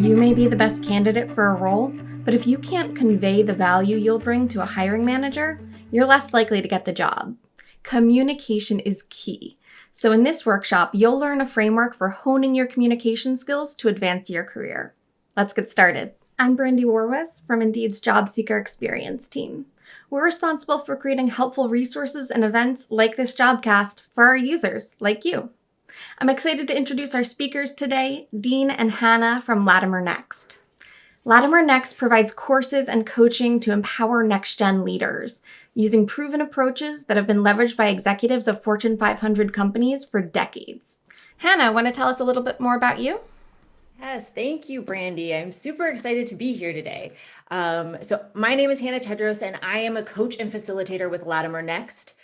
You may be the best candidate for a role, but if you can't convey the value you'll bring to a hiring manager, you're less likely to get the job. Communication is key. So in this workshop, you'll learn a framework for honing your communication skills to advance your career. Let's get started. I'm Brandy Warwis from Indeed's Job Seeker Experience team. We're responsible for creating helpful resources and events like this Jobcast for our users like you. I'm excited to introduce our speakers today, Dean and Hannah from LatimerNext. LatimerNext provides courses and coaching to empower next-gen leaders using proven approaches that have been leveraged by executives of Fortune 500 companies for decades. Hannah, want to tell us a little bit more about you? Yes, thank you, Brandy. I'm super excited to be here today. So my name is Hannah Tedros, and I am a coach and facilitator with LatimerNext.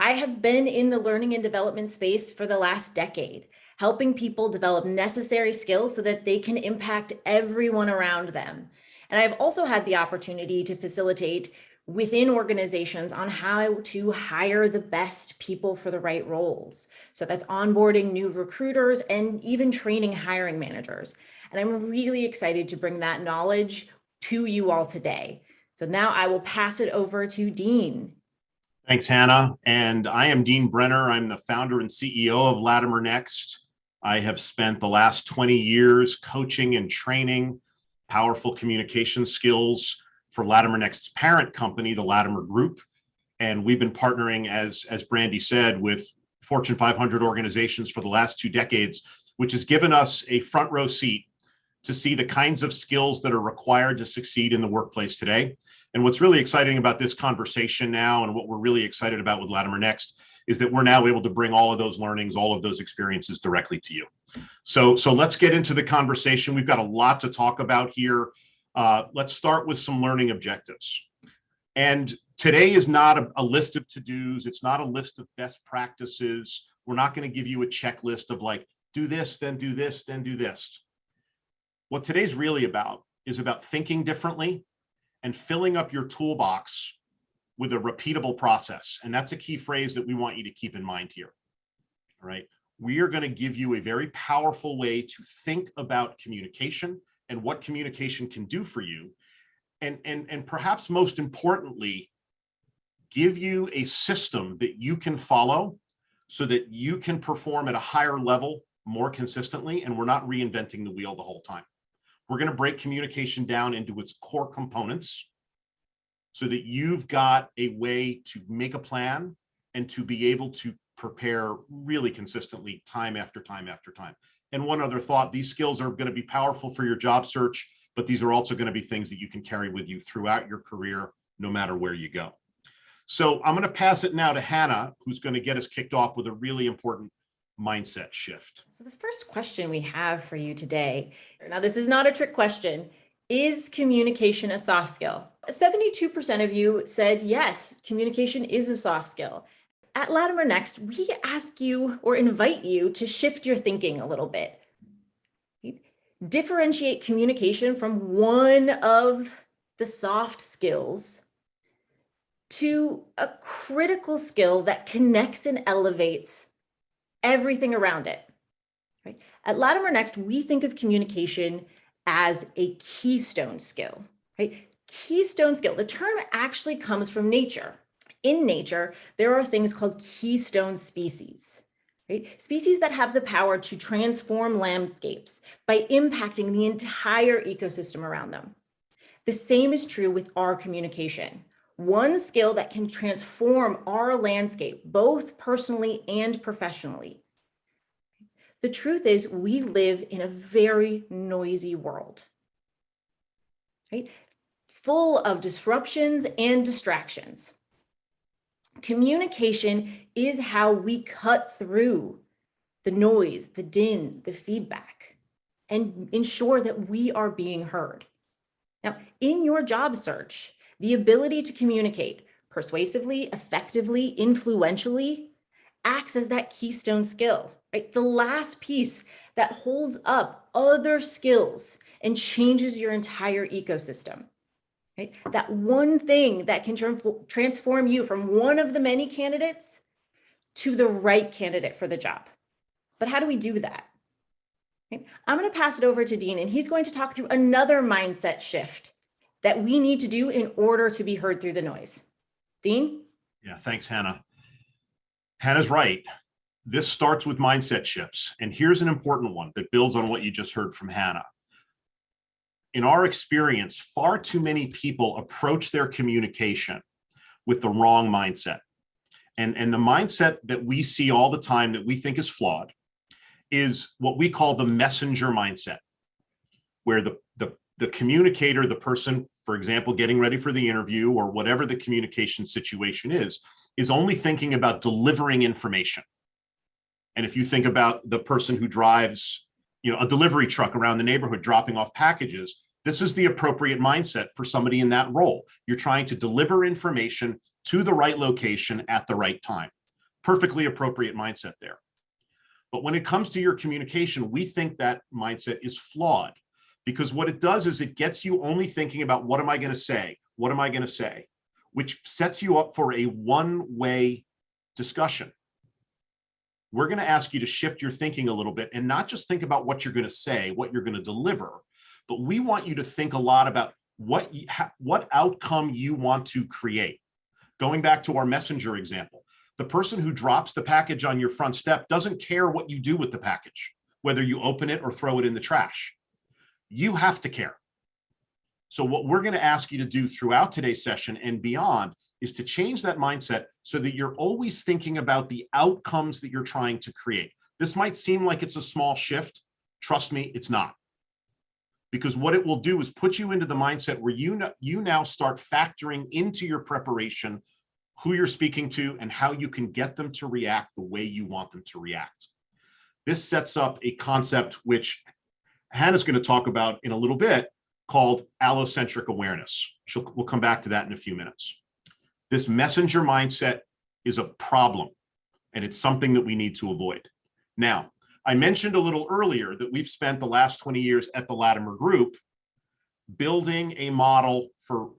I have been in the learning and development space for the last decade, helping people develop necessary skills so that they can impact everyone around them. And I've also had the opportunity to facilitate within organizations on how to hire the best people for the right roles. So that's onboarding new recruiters and even training hiring managers. And I'm really excited to bring that knowledge to you all today. So now I will pass it over to Dean. Thanks, Hannah. And I am Deanbrenner. I'm the founder and CEO of LatimerNext. I have spent the last 20 years coaching and training powerful communication skills for LatimerNext's parent company, the Latimer Group. And we've been partnering, as Brandy said, with Fortune 500 organizations for the last 2 decades, which has given us a front row seat to see the kinds of skills that are required to succeed in the workplace today. And what's really exciting about this conversation now, and what we're really excited about with LatimerNext, is that we're now able to bring all of those learnings, all of those experiences directly to you. So let's get into the conversation. We've got a lot to talk about here. Let's start with some learning objectives. And today is not a list of to-dos. It's not a list of best practices. We're not going to give you a checklist of like, do this, then do this, then do this. What today's really about is about thinking differently and filling up your toolbox with a repeatable process. And that's a key phrase that we want you to keep in mind here. All right. We are going to give you a very powerful way to think about communication and what communication can do for you. And perhaps most importantly, give you a system that you can follow so that you can perform at a higher level more consistently, and we're not reinventing the wheel the whole time. We're going to break communication down into its core components so that you've got a way to make a plan and to be able to prepare really consistently time after time after time. And one other thought, these skills are going to be powerful for your job search, but these are also going to be things that you can carry with you throughout your career, no matter where you go. So I'm going to pass it now to Hannah, who's going to get us kicked off with a really important mindset shift. So the first question we have for you today, now this is not a trick question, is communication a soft skill? 72% of you said yes, communication is a soft skill. At LatimerNext, we ask you or invite you to shift your thinking a little bit. Differentiate communication from one of the soft skills to a critical skill that connects and elevates everything around it. Right? At LatimerNext, we think of communication as a keystone skill. Right? Keystone skill. The term actually comes from nature. In nature, there are things called keystone species. Right? Species that have the power to transform landscapes by impacting the entire ecosystem around them. The same is true with our communication. One skill that can transform our landscape, both personally and professionally. The truth is, we live in a very noisy world, right? Full of disruptions and distractions. Communication is how we cut through the noise, the din, the feedback, and ensure that we are being heard. Now, in your job search, the ability to communicate persuasively, effectively, influentially acts as that keystone skill, right? The last piece that holds up other skills and changes your entire ecosystem, right? That one thing that can transform you from one of the many candidates to the right candidate for the job. But how do we do that? Okay. I'm going to pass it over to Dean, and he's going to talk through another mindset shift that we need to do in order to be heard through the noise. Dean? Yeah, thanks, Hannah. Hannah's right. This starts with mindset shifts. And here's an important one that builds on what you just heard from Hannah. In our experience, far too many people approach their communication with the wrong mindset. And the mindset that we see all the time that we think is flawed is what we call the messenger mindset, where the communicator, the person, for example, getting ready for the interview or whatever the communication situation is only thinking about delivering information. And if you think about the person who drives, a delivery truck around the neighborhood dropping off packages, this is the appropriate mindset for somebody in that role. You're trying to deliver information to the right location at the right time. Perfectly appropriate mindset there. But when it comes to your communication, we think that mindset is flawed, because what it does is it gets you only thinking about what am I going to say? What am I going to say? Which sets you up for a one-way discussion. We're going to ask you to shift your thinking a little bit and not just think about what you're going to say, what you're going to deliver, but we want you to think a lot about what outcome you want to create. Going back to our messenger example, the person who drops the package on your front step doesn't care what you do with the package, whether you open it or throw it in the trash. You have to care. So what we're going to ask you to do throughout today's session and beyond is to change that mindset so that you're always thinking about the outcomes that you're trying to create. This might seem like it's a small shift. Trust me, it's not. Because what it will do is put you into the mindset where you now start factoring into your preparation who you're speaking to and how you can get them to react the way you want them to react. This sets up a concept which Hannah's going to talk about in a little bit called allocentric awareness. We'll come back to that in a few minutes. This messenger mindset is a problem, and it's something that we need to avoid. Now, I mentioned a little earlier that we've spent the last 20 years at the Latimer Group building a model for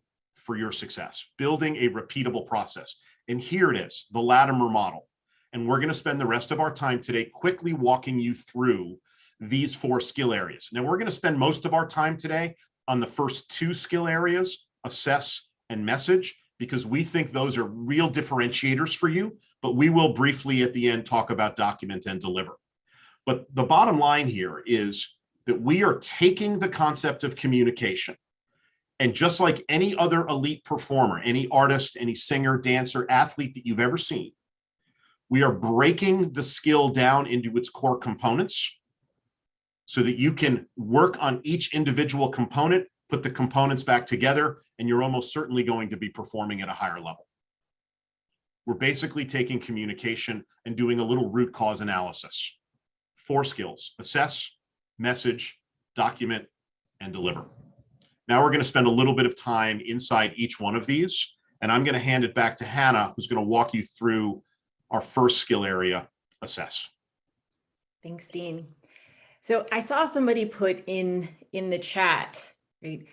your success, building a repeatable process. And here it is, the Latimer model. And we're going to spend the rest of our time today quickly walking you through these 4 skill areas. Now, we're going to spend most of our time today on the first 2 skill areas, assess and message, because we think those are real differentiators for you, but we will briefly at the end talk about document and deliver. But the bottom line here is that we are taking the concept of communication, and just like any other elite performer, any artist, any singer, dancer, athlete that you've ever seen, we are breaking the skill down into its core components so that you can work on each individual component, put the components back together, and you're almost certainly going to be performing at a higher level. We're basically taking communication and doing a little root cause analysis. 4 skills: assess, message, document, and deliver. Now we're going to spend a little bit of time inside each one of these, and I'm going to hand it back to Hannah, who's going to walk you through our first skill area, assess. Thanks, Dean. So I saw somebody put in the chat, right?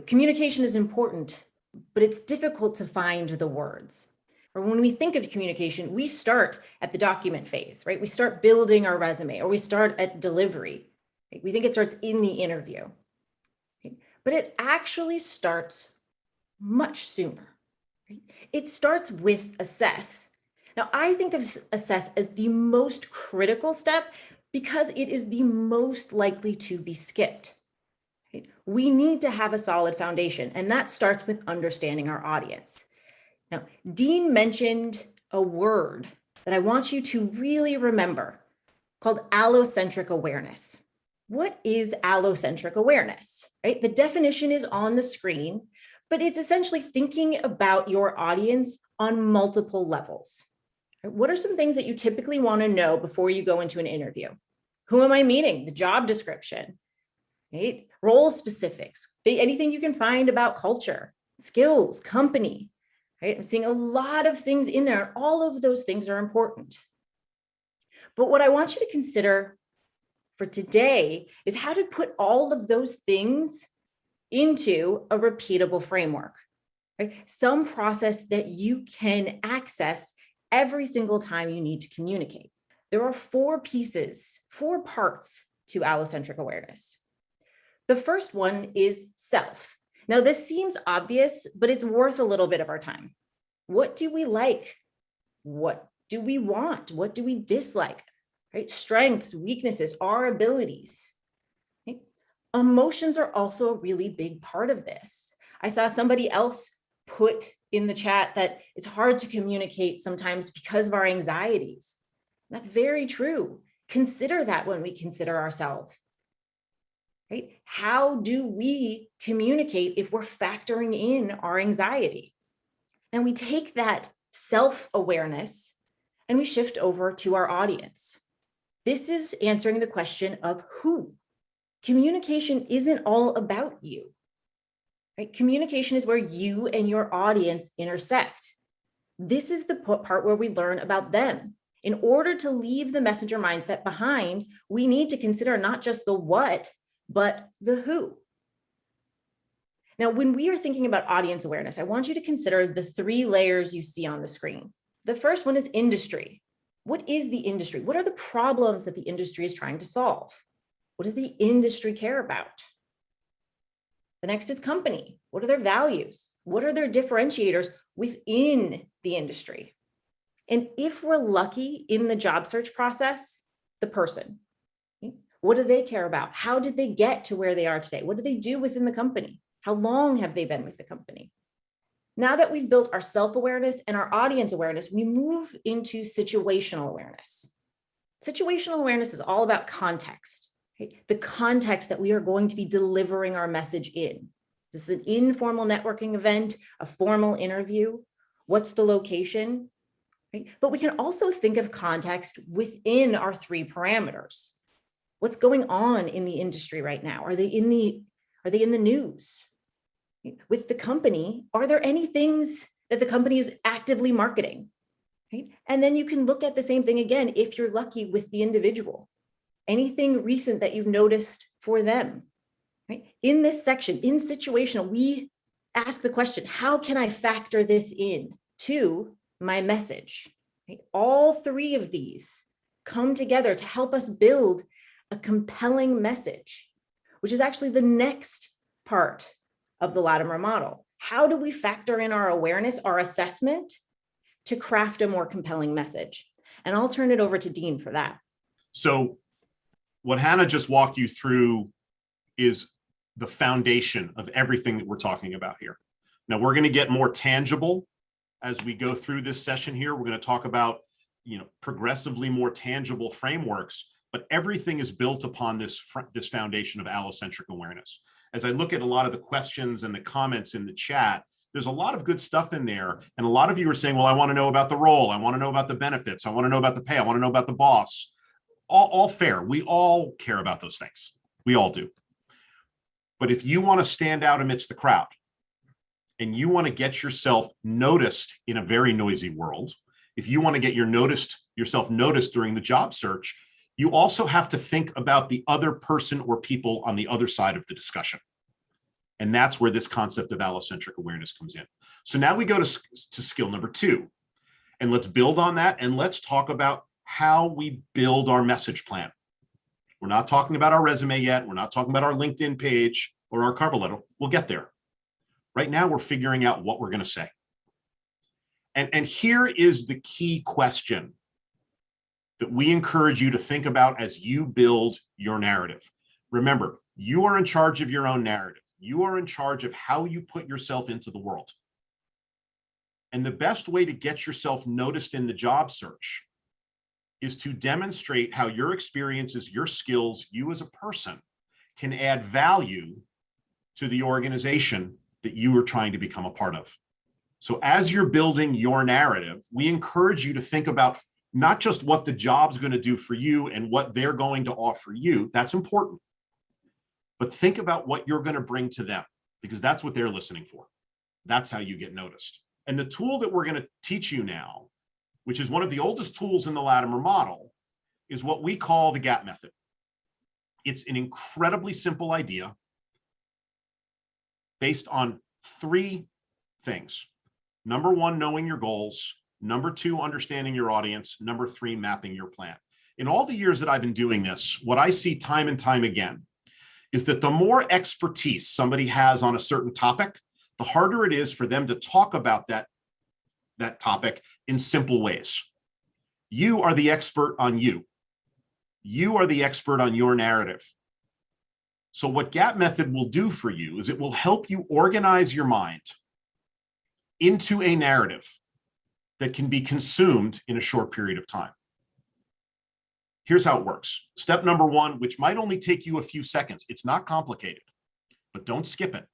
Communication is important, but it's difficult to find the words. Or when we think of communication, we start at the document phase, right? We start building our resume, or we start at delivery. Right? We think it starts in the interview, right? But it actually starts much sooner. Right? It starts with assess. Now, I think of assess as the most critical step because it is the most likely to be skipped. Right? We need to have a solid foundation, and that starts with understanding our audience. Now, Dean mentioned a word that I want you to really remember called allocentric awareness. What is allocentric awareness? Right? The definition is on the screen, but it's essentially thinking about your audience on multiple levels. Right? What are some things that you typically want to know before you go into an interview? Who am I meeting? The job description, right? Role specifics, anything you can find about culture, skills, company, right? I'm seeing a lot of things in there. All of those things are important. But what I want you to consider for today is how to put all of those things into a repeatable framework, right? Some process that you can access every single time you need to communicate. There are 4 pieces, 4 parts to allocentric awareness. The first one is self. Now, this seems obvious, but it's worth a little bit of our time. What do we like? What do we want? What do we dislike? Right? Strengths, weaknesses, our abilities. Right? Emotions are also a really big part of this. I saw somebody else put in the chat that it's hard to communicate sometimes because of our anxieties. That's very true. Consider that when we consider ourselves. Right? How do we communicate if we're factoring in our anxiety? And we take that self-awareness and we shift over to our audience. This is answering the question of who. Communication isn't all about you. Right? Communication is where you and your audience intersect. This is the part where we learn about them. In order to leave the messenger mindset behind, we need to consider not just the what, but the who. Now, when we are thinking about audience awareness, I want you to consider the 3 layers you see on the screen. The first one is industry. What is the industry? What are the problems that the industry is trying to solve? What does the industry care about? The next is company. What are their values? What are their differentiators within the industry? And if we're lucky in the job search process, the person. What do they care about? How did they get to where they are today? What do they do within the company? How long have they been with the company? Now that we've built our self-awareness and our audience awareness, we move into situational awareness. Situational awareness is all about context, right? The context that we are going to be delivering our message in. This is an informal networking event, a formal interview. What's the location? Right? But we can also think of context within our 3 parameters. What's going on in the industry right now? Are they in the news? With the company, are there any things that the company is actively marketing? Right? And then you can look at the same thing again, if you're lucky, with the individual. Anything recent that you've noticed for them? Right? In this section, in situational, we ask the question, how can I factor this in to my message? Right? All 3 of these come together to help us build a compelling message, which is actually the next part of the Latimer model. How do we factor in our awareness, our assessment, to craft a more compelling message? And I'll turn it over to Dean for that. So what Hannah just walked you through is the foundation of everything that we're talking about here. Now, we're going to get more tangible as we go through this session here. We're going to talk about, progressively more tangible frameworks, but everything is built upon this foundation of allocentric awareness. As I look at a lot of the questions and the comments in the chat, there's a lot of good stuff in there. And a lot of you are saying, well, I want to know about the role. I want to know about the benefits. I want to know about the pay. I want to know about the boss. All fair. We all care about those things. We all do. But if you want to stand out amidst the crowd and you want to get yourself noticed in a very noisy world, if you want to get yourself noticed during the job search, you also have to think about the other person or people on the other side of the discussion. And that's where this concept of allocentric awareness comes in. So now we go to skill number 2, and let's build on that. And let's talk about how we build our message plan. We're not talking about our resume yet. We're not talking about our LinkedIn page or our cover letter. We'll get there. Right now, we're figuring out what we're going to say. And here is the key question that we encourage you to think about as you build your narrative. Remember, you are in charge of your own narrative. You are in charge of how you put yourself into the world. And the best way to get yourself noticed in the job search is to demonstrate how your experiences, your skills, you as a person can add value to the organization that you are trying to become a part of. So as you're building your narrative, we encourage you to think about not just what the job's going to do for you and what they're going to offer you. That's important. But think about what you're going to bring to them, because that's what they're listening for. That's how you get noticed. And the tool that we're going to teach you now, which is one of the oldest tools in the Latimer model, is what we call the gap method. It's an incredibly simple idea based on 3 things. Number 1, knowing your goals. Number 2, understanding your audience. Number 3, mapping your plan. In all the years that I've been doing this, what I see time and time again is that the more expertise somebody has on a certain topic, the harder it is for them to talk about that topic in simple ways. You are the expert on you. You are the expert on your narrative. So what GAP method will do for you is it will help you organize your mind into a narrative that can be consumed in a short period of time. Here's how it works. Step number one, which might only take you a few seconds. It's not complicated, but don't skip it.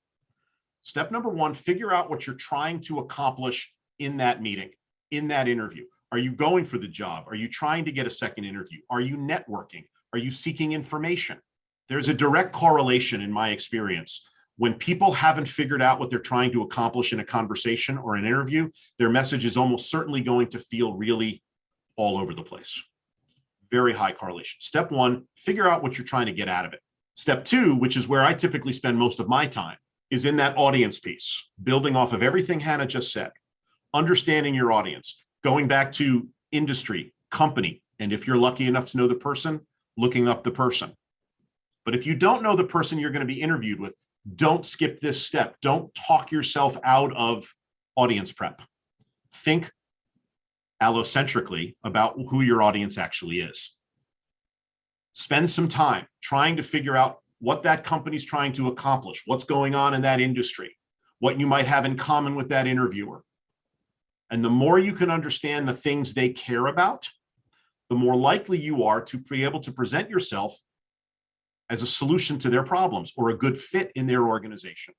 Step number one, figure out what you're trying to accomplish in that meeting, in that interview. Are you going for the job? Are you trying to get a second interview? Are you networking? Are you seeking information? There's a direct correlation in my experience. When people haven't figured out what they're trying to accomplish in a conversation or an interview, their message is almost certainly going to feel really all over the place. Very high correlation. Step one, figure out what you're trying to get out of it. Step two, which is where I typically spend most of my time, is in that audience piece, building off of everything Hannah just said, understanding your audience, going back to industry, company, and if you're lucky enough to know the person, looking up the person. But if you don't know the person you're going to be interviewed with, don't skip this step. Don't talk yourself out of audience prep. Think allocentrically about who your audience actually is. Spend some time trying to figure out what that company's trying to accomplish, what's going on in that industry, what you might have in common with that interviewer. And the more you can understand the things they care about, the more likely you are to be able to present yourself as a solution to their problems or a good fit in their organization.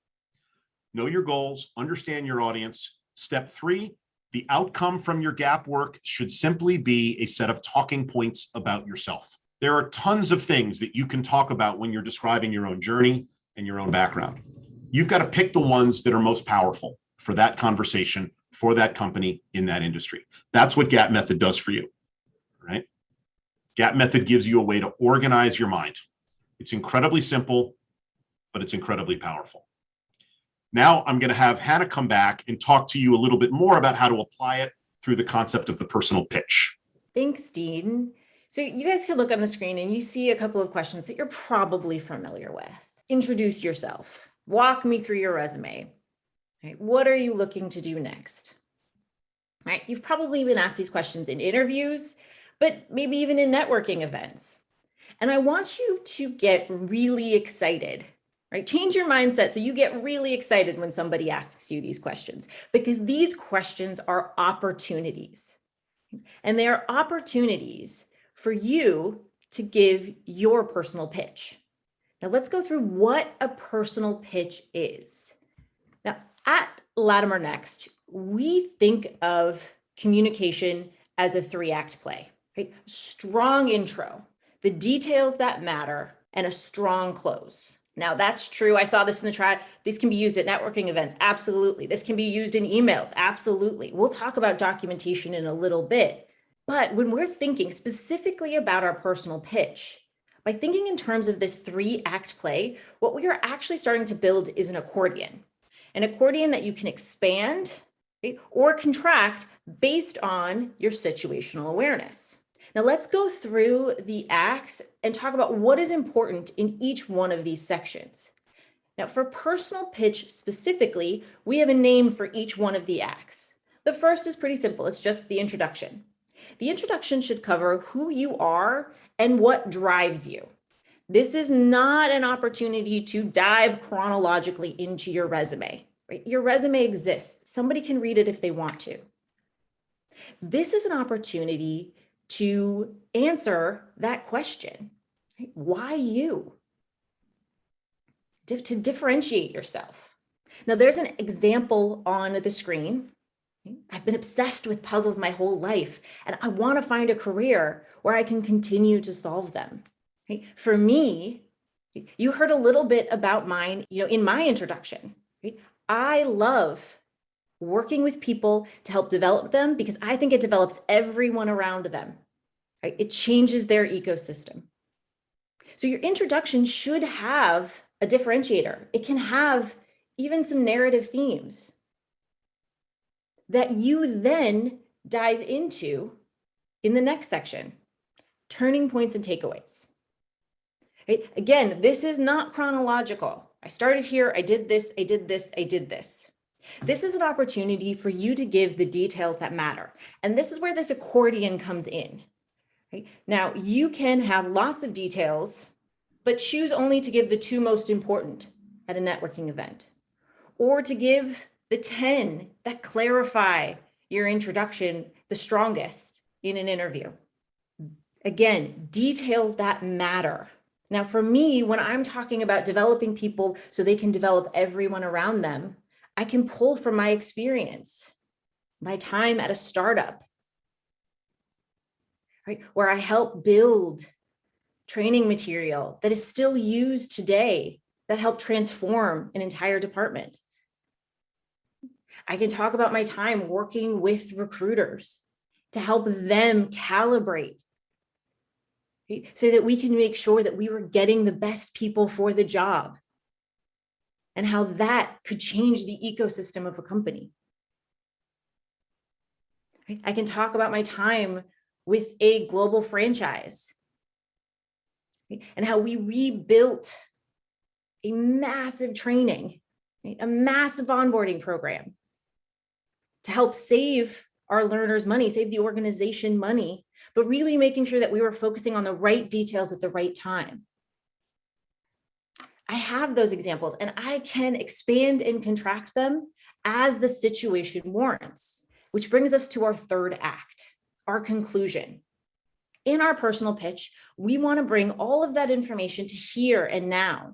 Know your goals, understand your audience. Step three, the outcome from your GAP work should simply be a set of talking points about yourself. There are tons of things that you can talk about when you're describing your own journey and your own background. You've got to pick the ones that are most powerful for that conversation, for that company, in that industry. That's what GAP method does for you, right? GAP method gives you a way to organize your mind. It's incredibly simple, but it's incredibly powerful. Now I'm going to have Hannah come back and talk to you a little bit more about how to apply it through the concept of the personal pitch. Thanks, Dean. So you guys can look on the screen and you see a couple of questions that you're probably familiar with. Introduce yourself. Walk me through your resume. Right? What are you looking to do next? Right? You've probably been asked these questions in interviews, but maybe even in networking events. And I want you to get really excited, right? Change your mindset so you get really excited when somebody asks you these questions, because these questions are opportunities. And they are opportunities for you to give your personal pitch. Now let's go through what a personal pitch is. Now at LatimerNext, we think of communication as a 3-act play, right? Strong intro, the details that matter, and a strong close. Now that's true. I saw this in the chat. These can be used at networking events. Absolutely. This can be used in emails. Absolutely. We'll talk about documentation in a little bit. But when we're thinking specifically about our personal pitch, by thinking in terms of this 3-act play, what we are actually starting to build is an accordion that you can expand, right, or contract based on your situational awareness. Now let's go through the acts and talk about what is important in each one of these sections. Now for personal pitch specifically, we have a name for each one of the acts. The first is pretty simple. It's just the introduction. The introduction should cover who you are and what drives you. This is not an opportunity to dive chronologically into your resume, right? Your resume exists. Somebody can read it if they want to. This is an opportunity to answer that question, right? Why you? To differentiate yourself. Now there's an example on the screen. I've been obsessed with puzzles my whole life, and I want to find a career where I can continue to solve them. Right? For me, you heard a little bit about mine, in my introduction. Right? I love working with people to help develop them because I think it develops everyone around them. Right? It changes their ecosystem. So your introduction should have a differentiator. It can have even some narrative themes that you then dive into in the next section. turning points and takeaways. Right? Again, this is not chronological. I started here, I did this, I did this, I did this. This is an opportunity for you to give the details that matter. And this is where this accordion comes in. Right? Now, you can have lots of details, but choose only to give the 2 most important at a networking event, or to give the 10 that clarify your introduction the strongest in an interview. Again, details that matter. Now, for me, when I'm talking about developing people so they can develop everyone around them, I can pull from my experience, my time at a startup, right, where I help build training material that is still used today that helped transform an entire department. I can talk about my time working with recruiters to help them calibrate, right, so that we can make sure that we were getting the best people for the job, and how that could change the ecosystem of a company. Right? I can talk about my time with a global franchise, right, and how we rebuilt a massive training, right, a massive onboarding program to help save our learners money, save the organization money, but really making sure that we were focusing on the right details at the right time. I have those examples, and I can expand and contract them as the situation warrants, which brings us to our 3rd act, our conclusion. In our personal pitch, we want to bring all of that information to here and now.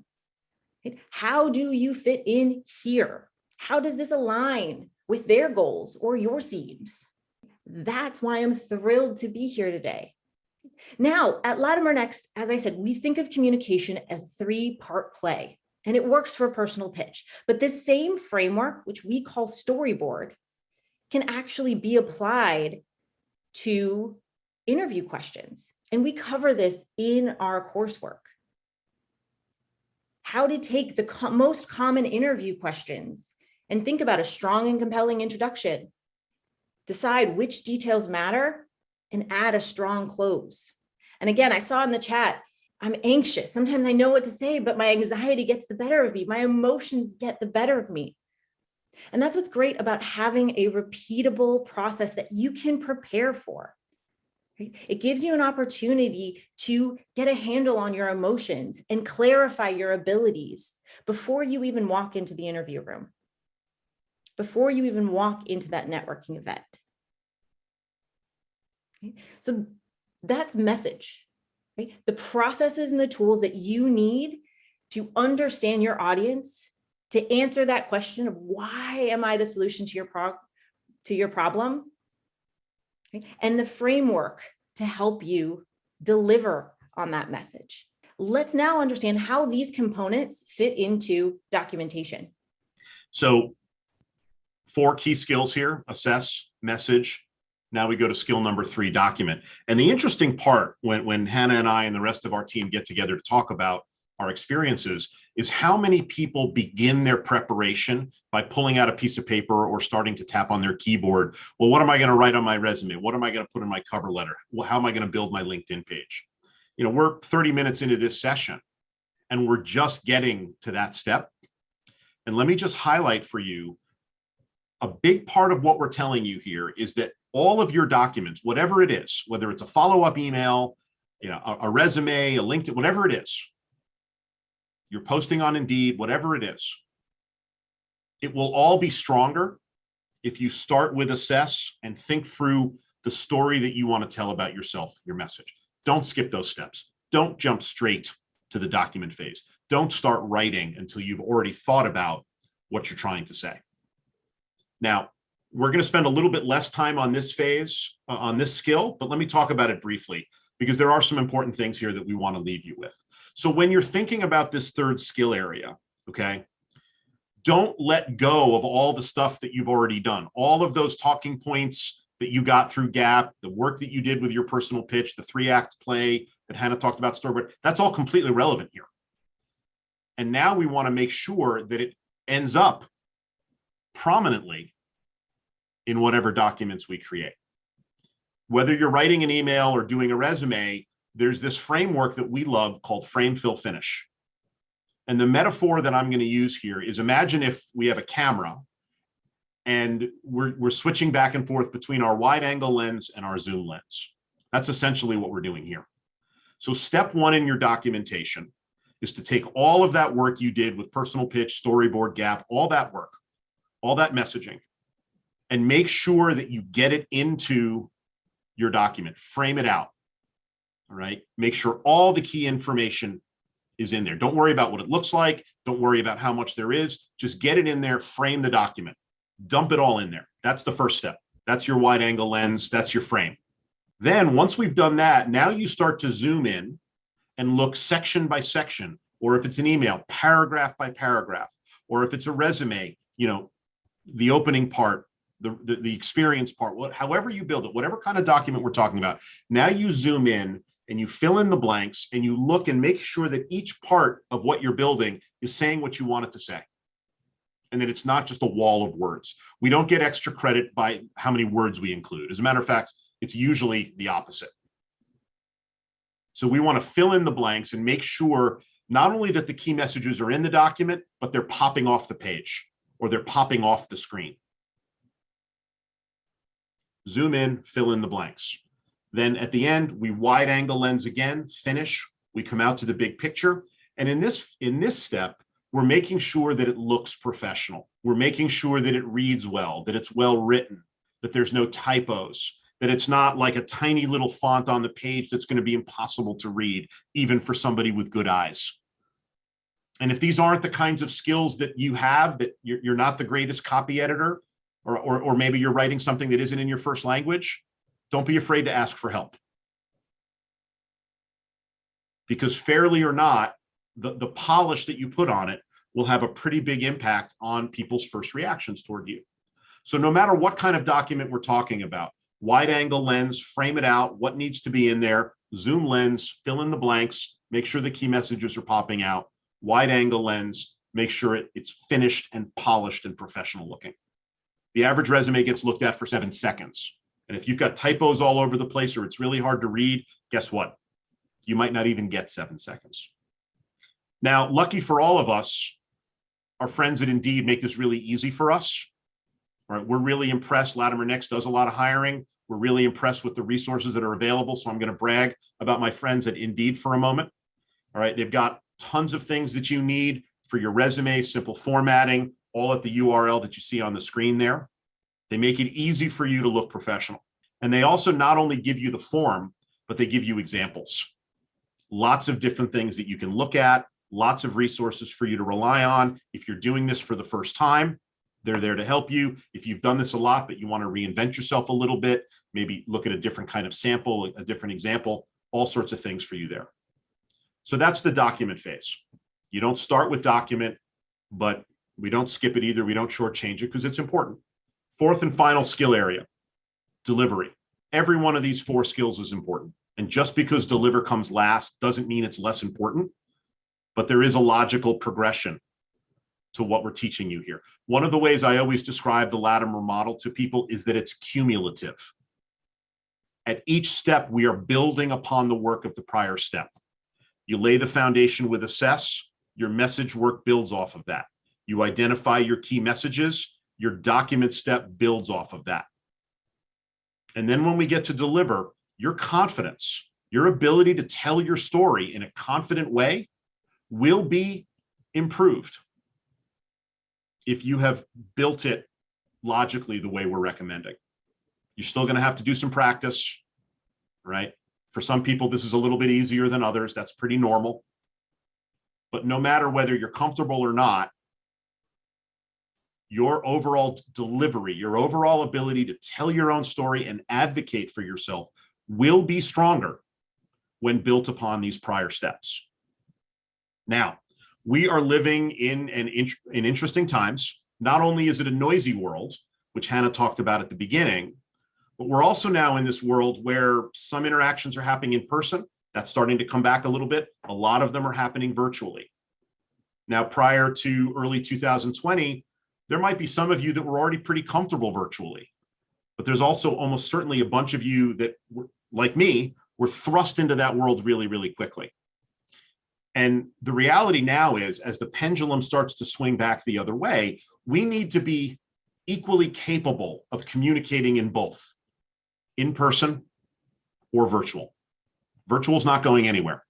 How do you fit in here? How does this align with their goals or your themes? That's why I'm thrilled to be here today. Now, at LatimerNext, as I said, we think of communication as 3-part play, and it works for a personal pitch. But this same framework, which we call storyboard, can actually be applied to interview questions. And we cover this in our coursework. How to take the most common interview questions and think about a strong and compelling introduction, decide which details matter, and add a strong close. And again, I saw in the chat, I'm anxious. Sometimes I know what to say, but my anxiety gets the better of me. My emotions get the better of me. And that's what's great about having a repeatable process that you can prepare for. Right? It gives you an opportunity to get a handle on your emotions and clarify your abilities before you even walk into the interview room, before you even walk into that networking event. Okay? So that's message, right? The processes and the tools that you need to understand your audience, to answer that question of why am I the solution to your problem, okay? And the framework to help you deliver on that message. Let's now understand how these components fit into documentation. So 4 key skills here: assess, message. Now we go to skill number 3, document. And the interesting part when Hannah and I and the rest of our team get together to talk about our experiences is how many people begin their preparation by pulling out a piece of paper or starting to tap on their keyboard. Well, what am I going to write on my resume? What am I going to put in my cover letter? Well, how am I going to build my LinkedIn page? You know, we're 30 minutes into this session and we're just getting to that step. And let me just highlight for you, a big part of what we're telling you here is that all of your documents, whatever it is, whether it's a follow-up email, you know, a resume, a LinkedIn, whatever it is, you're posting on Indeed, whatever it is, it will all be stronger if you start with assess and think through the story that you want to tell about yourself, your message. Don't skip those steps. Don't jump straight to the document phase. Don't start writing until you've already thought about what you're trying to say. Now, we're going to spend a little bit less time on this phase, on this skill, but let me talk about it briefly because there are some important things here that we want to leave you with. So when you're thinking about this 3rd skill area, okay, don't let go of all the stuff that you've already done. All of those talking points that you got through GAP, the work that you did with your personal pitch, the 3-act play that Hannah talked about, storyboard, that's all completely relevant here. And now we want to make sure that it ends up prominently in whatever documents we create. Whether you're writing an email or doing a resume, there's this framework that we love called frame, fill, finish. And the metaphor that I'm going to use here is, imagine if we have a camera and we're switching back and forth between our wide angle lens and our zoom lens. That's essentially what we're doing here. So step one in your documentation is to take all of that work you did with personal pitch, storyboard, gap, all that work, all that messaging, and make sure that you get it into your document, frame it out. All right. Make sure all the key information is in there. Don't worry about what it looks like. Don't worry about how much there is. Just get it in there, frame the document, dump it all in there. That's the first step. That's your wide angle lens. That's your frame. Then once we've done that, now you start to zoom in and look section by section, or if it's an email, paragraph by paragraph, or if it's a resume, the opening part, the experience part, however you build it, whatever kind of document we're talking about. Now you zoom in and you fill in the blanks and you look and make sure that each part of what you're building is saying what you want it to say. And that it's not just a wall of words. We don't get extra credit by how many words we include. As a matter of fact, it's usually the opposite. So we want to fill in the blanks and make sure not only that the key messages are in the document, but they're popping off the page or they're popping off the screen. Zoom in, fill in the blanks. Then at the end, we wide angle lens again, finish. We come out to the big picture. And in this step, we're making sure that it looks professional. We're making sure that it reads well, that it's well written, that there's no typos, that it's not like a tiny little font on the page that's going to be impossible to read, even for somebody with good eyes. And if these aren't the kinds of skills that you have, that you're not the greatest copy editor, or maybe you're writing something that isn't in your first language, don't be afraid to ask for help. Because fairly or not, the polish that you put on it will have a pretty big impact on people's first reactions toward you. So no matter what kind of document we're talking about, wide angle lens, frame it out, what needs to be in there, zoom lens, fill in the blanks, make sure the key messages are popping out, wide angle lens, make sure it's finished and polished and professional looking. The average resume gets looked at for 7 seconds. And if you've got typos all over the place or it's really hard to read, guess what? You might not even get 7 seconds. Now, lucky for all of us, our friends at Indeed make this really easy for us. All right, we're really impressed. LatimerNext does a lot of hiring. We're really impressed with the resources that are available. So I'm going to brag about my friends at Indeed for a moment. All right, they've got tons of things that you need for your resume, simple formatting, all at the URL that you see on the screen there. They make it easy for you to look professional. And they also not only give you the form, but they give you examples. Lots of different things that you can look at, lots of resources for you to rely on. If you're doing this for the first time, they're there to help you. If you've done this a lot, but you want to reinvent yourself a little bit, maybe look at a different kind of sample, a different example, all sorts of things for you there. So that's the document phase. You don't start with document, but we don't skip it either. We don't shortchange it because it's important. Fourth and final skill area, delivery. Every one of these 4 skills is important. And just because deliver comes last doesn't mean it's less important, but there is a logical progression to what we're teaching you here. One of the ways I always describe the Latimer model to people is that it's cumulative. At each step, we are building upon the work of the prior step. You lay the foundation with assess, your message work builds off of that. You identify your key messages, your document step builds off of that. And then when we get to deliver, your confidence, your ability to tell your story in a confident way will be improved if you have built it logically the way we're recommending. You're still going to have to do some practice, right? For some people, this is a little bit easier than others. That's pretty normal. But no matter whether you're comfortable or not, your overall delivery, your overall ability to tell your own story and advocate for yourself will be stronger when built upon these prior steps. Now, we are living in interesting times. Not only is it a noisy world, which Hannah talked about at the beginning, but we're also now in this world where some interactions are happening in person. That's starting to come back a little bit. A lot of them are happening virtually. Now, prior to early 2020, there might be some of you that were already pretty comfortable virtually, but there's also almost certainly a bunch of you that, like me, We're thrust into that world really, really quickly. And the reality now is, as the pendulum starts to swing back the other way, we need to be equally capable of communicating in both in person or virtual. Virtual is not going anywhere.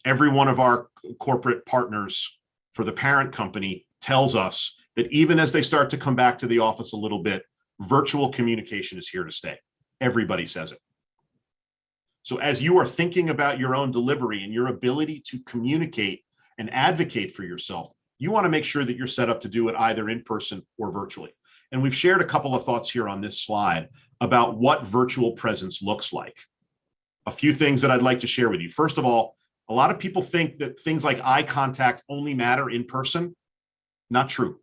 Every one of our corporate partners for the parent company tells us that even as they start to come back to the office a little bit, virtual communication is here to stay. Everybody says it. So as you are thinking about your own delivery and your ability to communicate and advocate for yourself, you want to make sure that you're set up to do it either in person or virtually. And we've shared a couple of thoughts here on this slide about what virtual presence looks like. A few things that I'd like to share with you. First of all, a lot of people think that things like eye contact only matter in person. Not true.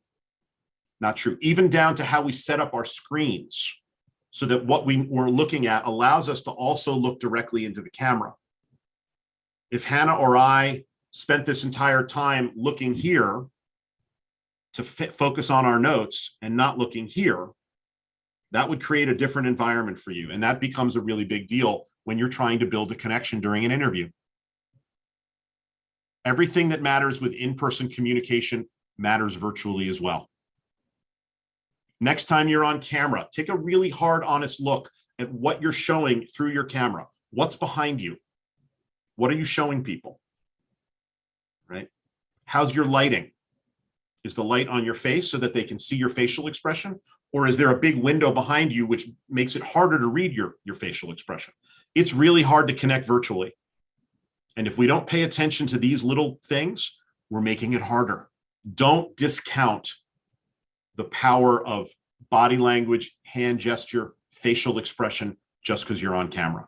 Not true. Even down to how we set up our screens so that what we're looking at allows us to also look directly into the camera. If Hannah or I spent this entire time looking here to focus on our notes and not looking here, that would create a different environment for you. And that becomes a really big deal when you're trying to build a connection during an interview. Everything that matters with in-person communication matters virtually as well. Next time you're on camera, take a really hard, honest look at what you're showing through your camera. What's behind you? What are you showing people? Right? How's your lighting? Is the light on your face so that they can see your facial expression? Or is there a big window behind you which makes it harder to read your facial expression? It's really hard to connect virtually. And if we don't pay attention to these little things, we're making it harder. Don't discount the power of body language, hand gesture, facial expression just because you're on camera.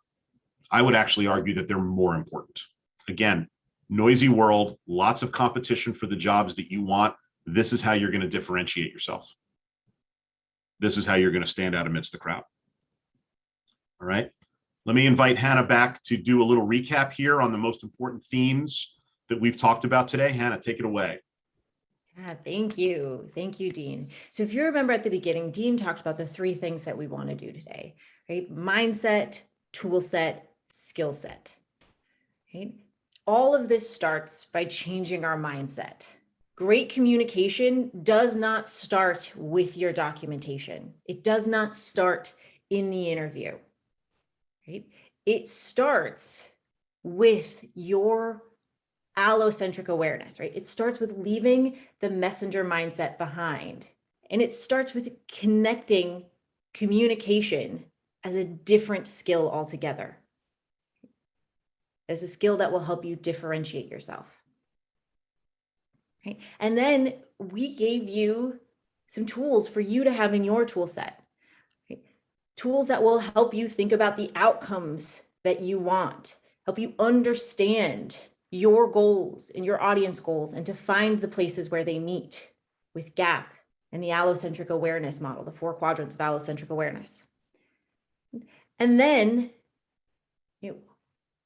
I would actually argue that they're more important. Again, noisy world, lots of competition for the jobs that you want. This is how you're going to differentiate yourself. This is how you're going to stand out amidst the crowd. All right. Let me invite Hannah back to do a little recap here on the most important themes that we've talked about today. Hannah, take it away. Yeah, thank you. Thank you, Dean. So if you remember at the beginning, Dean talked about the three things that we want to do today, right? Mindset, tool set, skill set, right? All of this starts by changing our mindset. Great communication does not start with your documentation. It does not start in the interview, right? It starts with your allocentric awareness, right? It starts with leaving the messenger mindset behind. And it starts with connecting communication as a different skill altogether, as a skill that will help you differentiate yourself. Right? And then we gave you some tools for you to have in your tool set, right? Tools that will help you think about the outcomes that you want, help you understand your goals and your audience goals, and to find the places where they meet with GAP and the allocentric awareness model, the 4 quadrants of allocentric awareness. And then,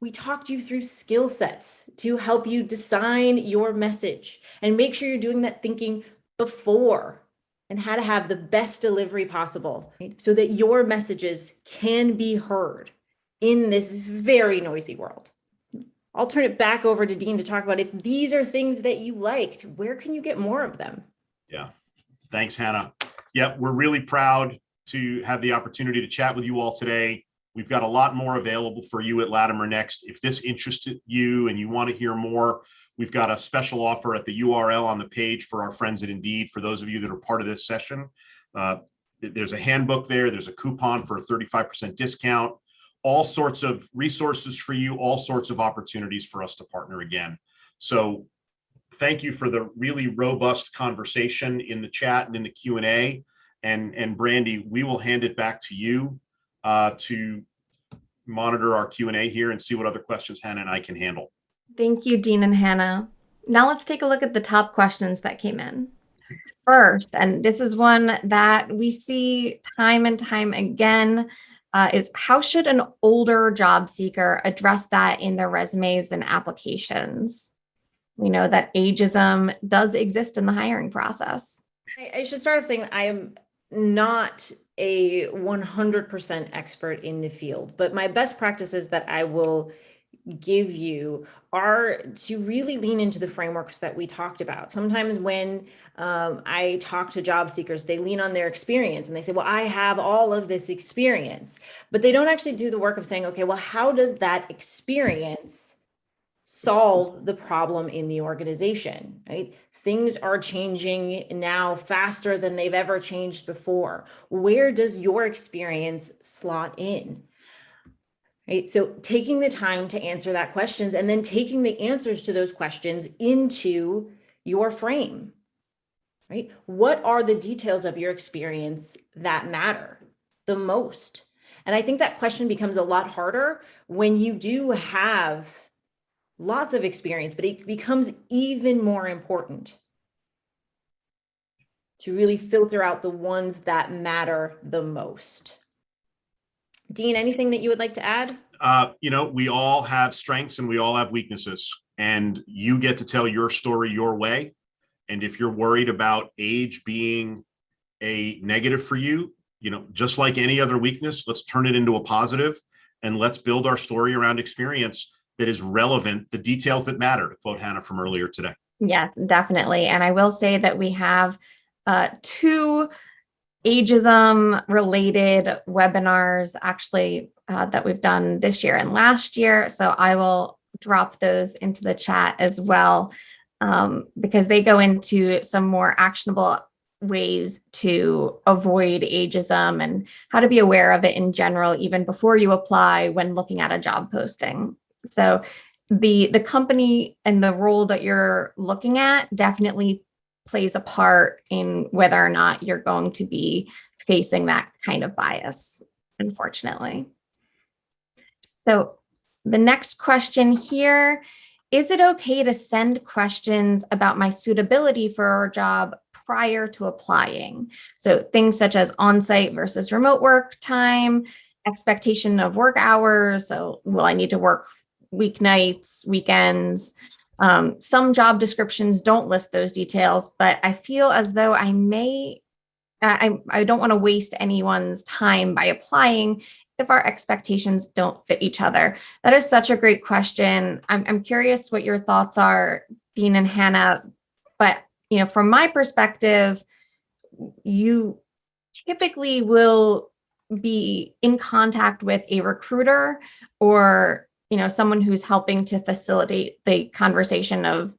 we talked you through skill sets to help you design your message and make sure you're doing that thinking before, and how to have the best delivery possible, right? So that your messages can be heard in this very noisy world. I'll turn it back over to Dean to talk about, if these are things that you liked, where can you get more of them? Yeah. Thanks, Hannah. Yeah, we're really proud to have the opportunity to chat with you all today. We've got a lot more available for you at LatimerNext. If this interested you and you want to hear more, we've got a special offer at the URL on the page for our friends at Indeed. For those of you that are part of this session, there's a handbook there. There's a coupon for a 35% discount. All sorts of resources for you, all sorts of opportunities for us to partner again. So thank you for the really robust conversation in the chat and in the Q&A. And Brandy, we will hand it back to you to monitor our Q&A here and see what other questions Hannah and I can handle. Thank you, Dean and Hannah. Now let's take a look at the top questions that came in. First, and this is one that we see time and time again, is how should an older job seeker address that in their resumes and applications? We know that ageism does exist in the hiring process. I should start off saying I am not a 100% expert in the field, but my best practices that I will give you are to really lean into the frameworks that we talked about. Sometimes when I talk to job seekers, they lean on their experience and they say, well, I have all of this experience, but they don't actually do the work of saying, okay, well, how does that experience solve the problem in the organization, right? Things are changing now faster than they've ever changed before. Where does your experience slot in? Right? So taking the time to answer that questions and then taking the answers to those questions into your frame, right? What are the details of your experience that matter the most? And I think that question becomes a lot harder when you do have lots of experience, but it becomes even more important to really filter out the ones that matter the most. Dean, anything that you would like to add? We all have strengths and we all have weaknesses, and you get to tell your story your way. And if you're worried about age being a negative for you, just like any other weakness, let's turn it into a positive and let's build our story around experience that is relevant, the details that matter, to quote Hannah from earlier today. Yes, definitely. And I will say that we have 2 ageism related webinars actually that we've done this year and last year. So I will drop those into the chat as well, because they go into some more actionable ways to avoid ageism and how to be aware of it in general, even before you apply when looking at a job posting. So the company and the role that you're looking at definitely plays a part in whether or not you're going to be facing that kind of bias, unfortunately. So the next question here, is it okay to send questions about my suitability for a job prior to applying? So things such as on-site versus remote work time, expectation of work hours. So will I need to work weeknights, weekends? Some job descriptions don't list those details, but I feel as though I don't want to waste anyone's time by applying if our expectations don't fit each other. That is such a great question. I'm curious what your thoughts are, Dean and Hannah, but from my perspective, you typically will be in contact with a recruiter or someone who's helping to facilitate the conversation of,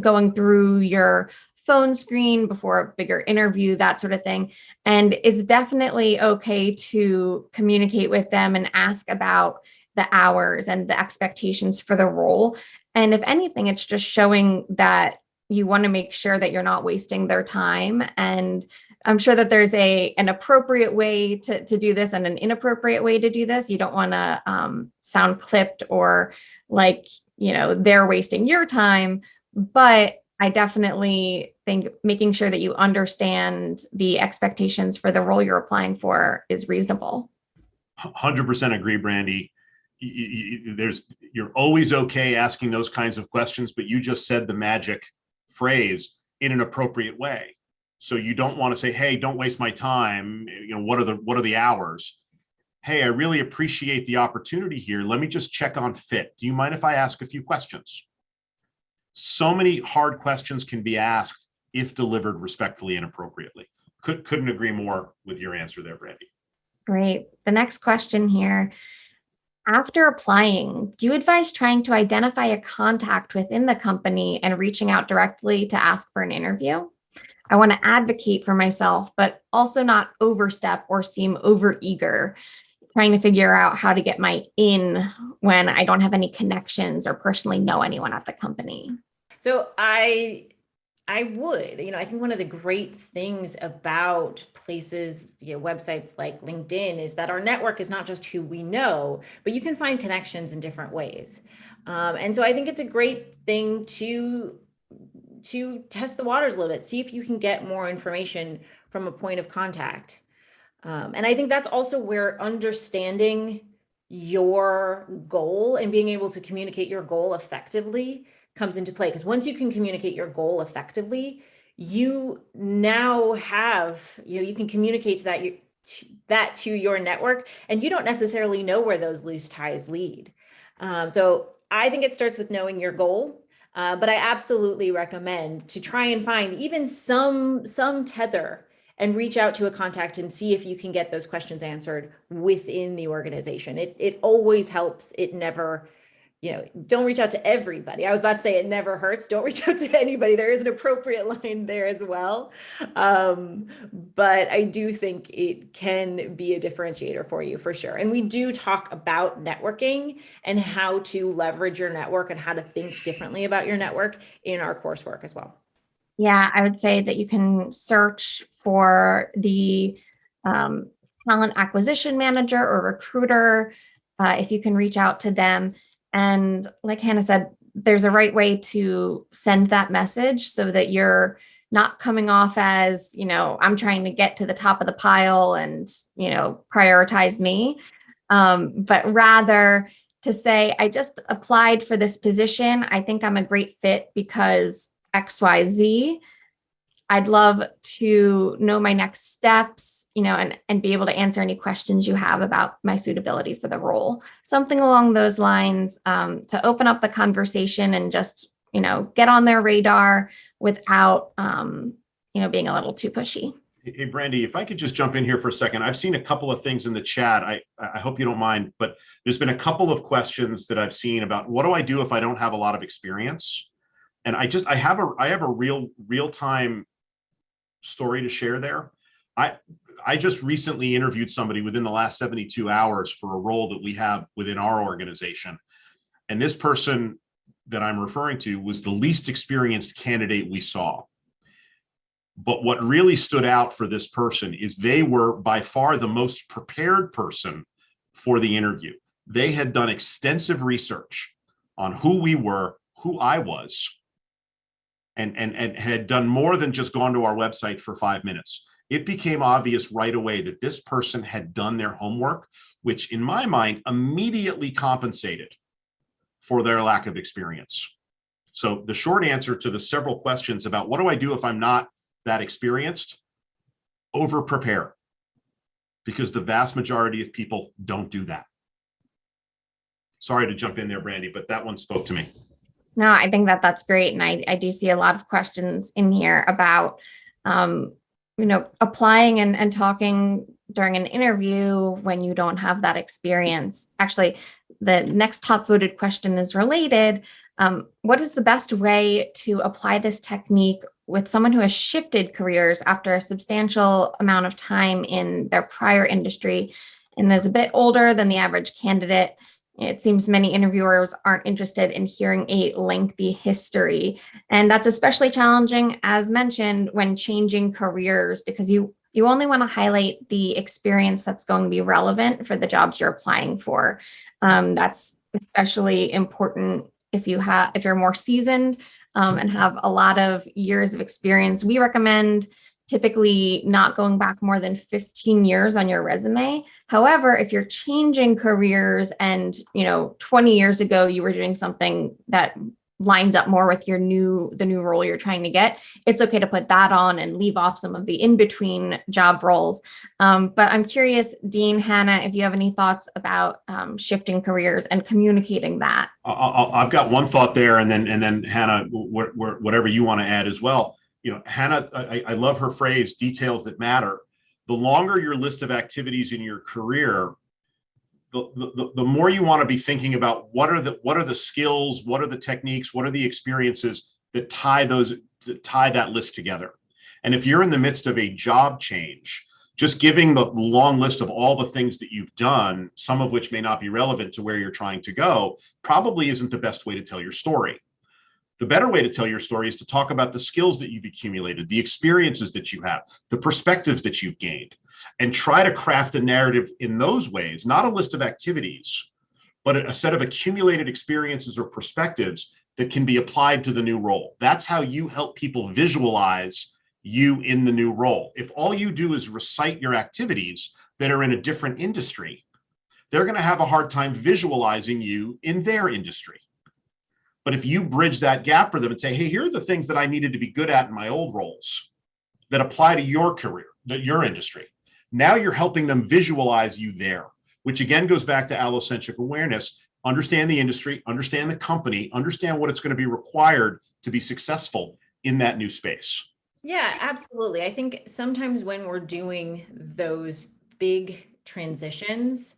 going through your phone screen before a bigger interview, that sort of thing. And it's definitely okay to communicate with them and ask about the hours and the expectations for the role. And if anything, it's just showing that you want to make sure that you're not wasting their time. And I'm sure that there's an appropriate way to do this and an inappropriate way to do this. You don't want to sound clipped or like, they're wasting your time. But I definitely think making sure that you understand the expectations for the role you're applying for is reasonable. 100% agree, Brandy. You're always okay asking those kinds of questions, but you just said the magic phrase, in an appropriate way. So you don't want to say, hey, don't waste my time. What are the hours? Hey, I really appreciate the opportunity here. Let me just check on fit. Do you mind if I ask a few questions? So many hard questions can be asked if delivered respectfully and appropriately. Couldn't agree more with your answer there, Brandy. Great. The next question here. After applying, do you advise trying to identify a contact within the company and reaching out directly to ask for an interview? I want to advocate for myself, but also not overstep or seem overeager, trying to figure out how to get my in when I don't have any connections or personally know anyone at the company. So I would, I think one of the great things about places, websites like LinkedIn is that our network is not just who we know, but you can find connections in different ways. And so I think it's a great thing to test the waters a little bit, see if you can get more information from a point of contact. And I think that's also where understanding your goal and being able to communicate your goal effectively comes into play. Because once you can communicate your goal effectively, you now have, you can communicate that to your network, and you don't necessarily know where those loose ties lead. So I think it starts with knowing your goal, but I absolutely recommend to try and find even some tether and reach out to a contact and see if you can get those questions answered within the organization. It always helps. It never, don't reach out to everybody. I was about to say it never hurts. Don't reach out to anybody. There is an appropriate line there as well. But I do think it can be a differentiator for you for sure. And we do talk about networking and how to leverage your network and how to think differently about your network in our coursework as well. Yeah, I would say that you can search for the talent acquisition manager or recruiter if you can reach out to them. And like Hannah said, there's a right way to send that message so that you're not coming off as, I'm trying to get to the top of the pile and, prioritize me, but rather to say, I just applied for this position. I think I'm a great fit because XYZ. I'd love to know my next steps, and be able to answer any questions you have about my suitability for the role. Something along those lines, to open up the conversation and just, get on their radar without, being a little too pushy. Hey, Brandy, if I could just jump in here for a second. I've seen a couple of things in the chat. I hope you don't mind, but there's been a couple of questions that I've seen about what do I do if I don't have a lot of experience? And I have a real-time story to share there. I just recently interviewed somebody within the last 72 hours for a role that we have within our organization. And this person that I'm referring to was the least experienced candidate we saw. But what really stood out for this person is they were by far the most prepared person for the interview. They had done extensive research on who we were, who I was, and had done more than just gone to our website for 5 minutes. It became obvious right away that this person had done their homework, which in my mind immediately compensated for their lack of experience. So the short answer to the several questions about what do I do if I'm not that experienced? Over prepare, because the vast majority of people don't do that. Sorry to jump in there, Brandy, but that one spoke to me. No, I think that's great. And I do see a lot of questions in here about, applying and talking during an interview when you don't have that experience. Actually, the next top voted question is related. What is the best way to apply this technique with someone who has shifted careers after a substantial amount of time in their prior industry and is a bit older than the average candidate? It seems many interviewers aren't interested in hearing a lengthy history. And that's especially challenging, as mentioned, when changing careers, because you only want to highlight the experience that's going to be relevant for the jobs you're applying for. That's especially important if you're more seasoned and have a lot of years of experience. We recommend typically not going back more than 15 years on your resume. However, if you're changing careers and, 20 years ago, you were doing something that lines up more with the new role you're trying to get, it's okay to put that on and leave off some of the in-between job roles. But I'm curious, Dean, Hannah, if you have any thoughts about shifting careers and communicating that. I've got one thought there, and then Hannah, whatever you want to add as well. Hannah, I love her phrase, details that matter. The longer your list of activities in your career, the more you want to be thinking about what are the skills, what are the techniques, what are the experiences that tie that list together. And if you're in the midst of a job change, just giving the long list of all the things that you've done, some of which may not be relevant to where you're trying to go, probably isn't the best way to tell your story. The better way to tell your story is to talk about the skills that you've accumulated, the experiences that you have, the perspectives that you've gained, and try to craft a narrative in those ways, not a list of activities, but a set of accumulated experiences or perspectives that can be applied to the new role. That's how you help people visualize you in the new role. If all you do is recite your activities that are in a different industry, they're going to have a hard time visualizing you in their industry. But if you bridge that gap for them and say, hey, here are the things that I needed to be good at in my old roles that apply to your career, your industry, Now you're helping them visualize you there, which again goes back to allocentric awareness. Understand the industry, understand the company, understand what it's going to be required to be successful in that new space. Yeah, absolutely. I think sometimes when we're doing those big transitions,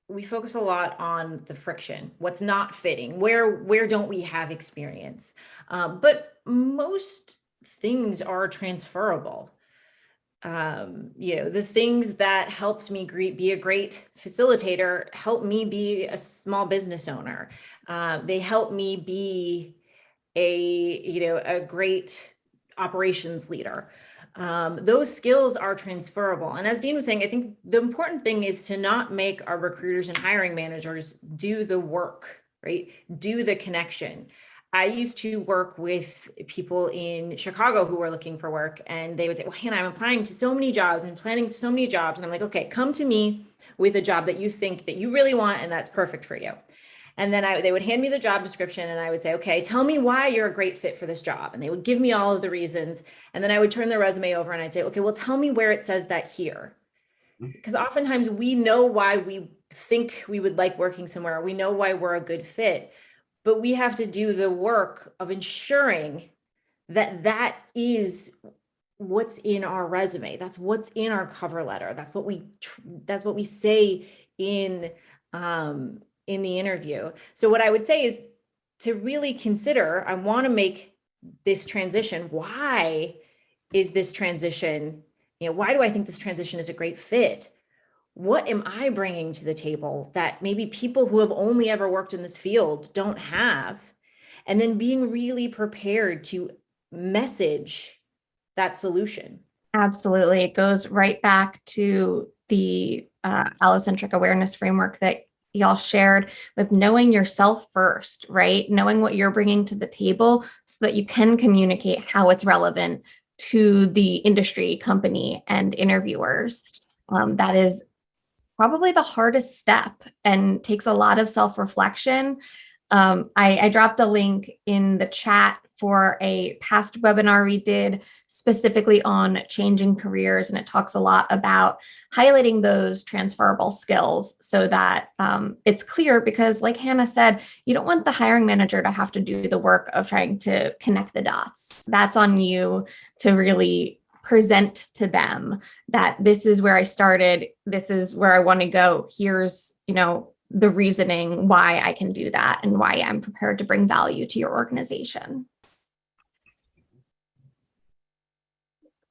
we focus a lot on the friction, what's not fitting, where don't we have experience? But most things are transferable. The things that helped me be a great facilitator helped me be a small business owner. They helped me be a great operations leader. Those skills are transferable. And as Dean was saying, I think the important thing is to not make our recruiters and hiring managers do the work, right? Do the connection. I used to work with people in Chicago who were looking for work, and they would say, well, Hannah, I'm applying to so many jobs and planning to so many jobs. And I'm like, okay, come to me with a job that you think that you really want and that's perfect for you. And then they would hand me the job description and I would say, okay, tell me why you're a great fit for this job. And they would give me all of the reasons. And then I would turn their resume over and I'd say, okay, well, tell me where it says that here. Because oftentimes we know why we think we would like working somewhere. We know why we're a good fit, but we have to do the work of ensuring that that is what's in our resume. That's what's in our cover letter. That's what we say in the interview. So what I would say is to really consider, I want to make this transition. Why is this transition, why do I think this transition is a great fit? What am I bringing to the table that maybe people who have only ever worked in this field don't have? And then being really prepared to message that solution. Absolutely. It goes right back to the allocentric awareness framework that y'all shared, with knowing yourself first, right? Knowing what you're bringing to the table so that you can communicate how it's relevant to the industry, company, and interviewers. That is probably the hardest step and takes a lot of self-reflection. I dropped a link in the chat for a past webinar we did specifically on changing careers, and it talks a lot about highlighting those transferable skills so that it's clear, because like Hannah said, you don't want the hiring manager to have to do the work of trying to connect the dots. That's on you to really present to them that this is where I started, this is where I want to go, here's, the reasoning why I can do that and why I'm prepared to bring value to your organization.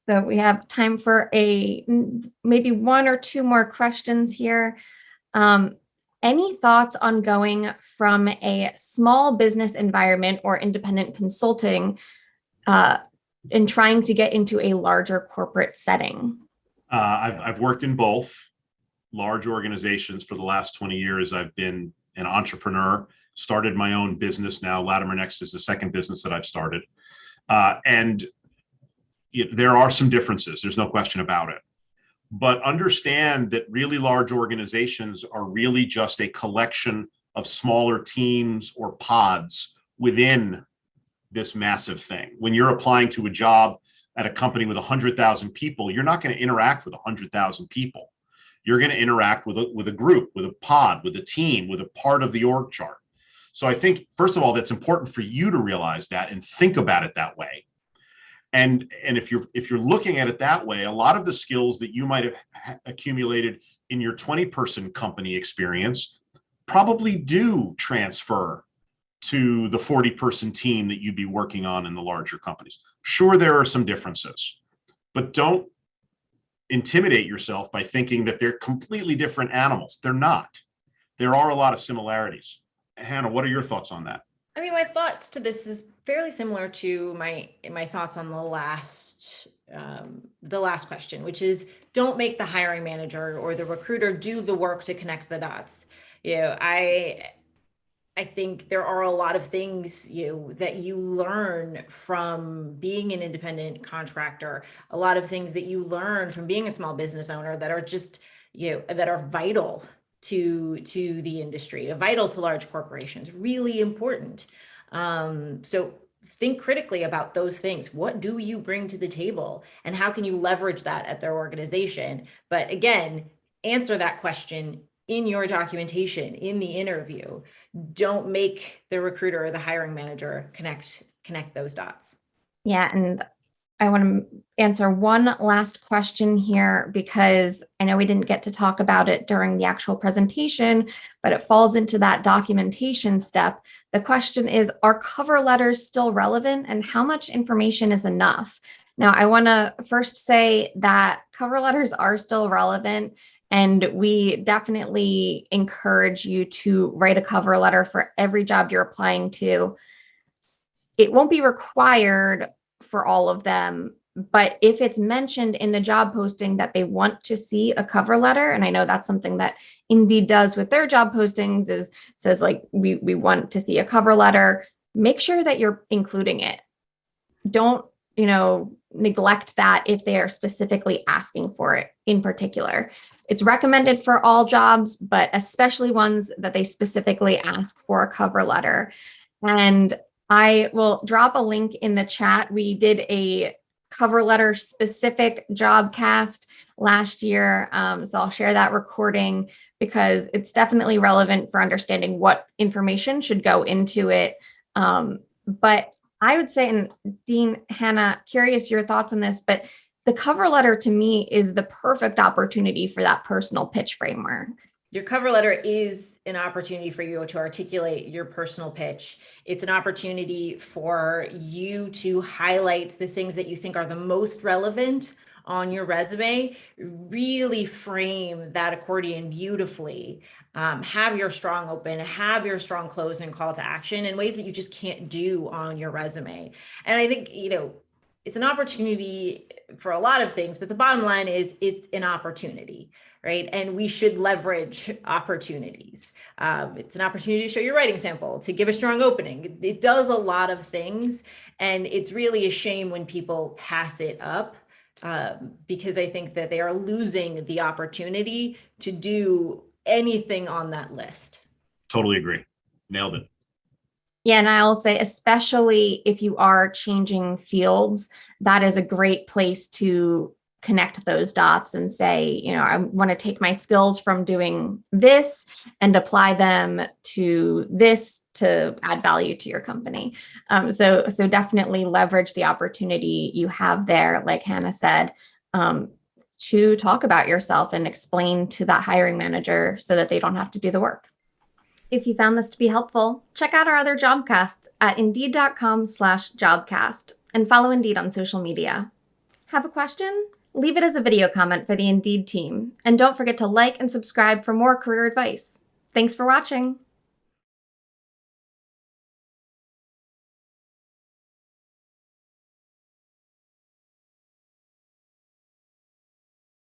So we have time for maybe one or two more questions here. Any thoughts on going from a small business environment or independent consulting and trying to get into a larger corporate setting? I've worked in both large organizations for the last 20 years. I've been an entrepreneur, started my own business. Now LatimerNext is the second business that I've started. And there are some differences. There's no question about it. But understand that really large organizations are really just a collection of smaller teams or pods within this massive thing. When you're applying to a job at a company with 100,000 people, you're not going to interact with 100,000 people. You're going to interact with a group, with a pod, with a team, with a part of the org chart. So I think, first of all, that's important for you to realize that and think about it that way. And if you're looking at it that way, a lot of the skills that you might have accumulated in your 20-person company experience probably do transfer to the 40-person team that you'd be working on in the larger companies. Sure, there are some differences, but don't intimidate yourself by thinking that they're completely different animals. They're not. There are a lot of similarities. Hannah, what are your thoughts on that? I mean, my thoughts to this is fairly similar to my thoughts on the last question, which is don't make the hiring manager or the recruiter do the work to connect the dots. I think there are a lot of things that you learn from being an independent contractor, a lot of things that you learn from being a small business owner that are just that are vital to the industry, vital to large corporations, really important. So think critically about those things. What do you bring to the table, and how can you leverage that at their organization? But again, answer that question in your documentation, in the interview. Don't make the recruiter or the hiring manager connect those dots. Yeah, and I want to answer one last question here because I know we didn't get to talk about it during the actual presentation, but it falls into that documentation step. The question is, are cover letters still relevant, and how much information is enough? Now, I want to first say that cover letters are still relevant, and we definitely encourage you to write a cover letter for every job you're applying to. It won't be required for all of them, but if it's mentioned in the job posting that they want to see a cover letter, and I know that's something that Indeed does with their job postings, is says like we want to see a cover letter, make sure that you're including it. Don't, neglect that if they are specifically asking for it in particular. It's recommended for all jobs, but especially ones that they specifically ask for a cover letter. And I will drop a link in the chat. We did a cover letter specific job cast last year. So I'll share that recording because it's definitely relevant for understanding what information should go into it. But I would say, and Dean, Hannah, curious your thoughts on this, but the cover letter to me is the perfect opportunity for that personal pitch framework. Your cover letter is an opportunity for you to articulate your personal pitch. It's an opportunity for you to highlight the things that you think are the most relevant on your resume, really frame that accordion beautifully, have your strong open, have your strong close and call to action in ways that you just can't do on your resume. And I think, it's an opportunity for a lot of things, but the bottom line is it's an opportunity, right? And we should leverage opportunities. It's an opportunity to show your writing sample, to give a strong opening. It does a lot of things. And it's really a shame when people pass it up because I think that they are losing the opportunity to do anything on that list. Totally agree. Nailed it. Yeah, and I'll say, especially if you are changing fields, that is a great place to connect those dots and say, I want to take my skills from doing this and apply them to this to add value to your company. So definitely leverage the opportunity you have there, like Hannah said, to talk about yourself and explain to that hiring manager so that they don't have to do the work. If you found this to be helpful, check out our other jobcasts at indeed.com/jobcast and follow Indeed on social media. Have a question? Leave it as a video comment for the Indeed team. And don't forget to like and subscribe for more career advice. Thanks for watching.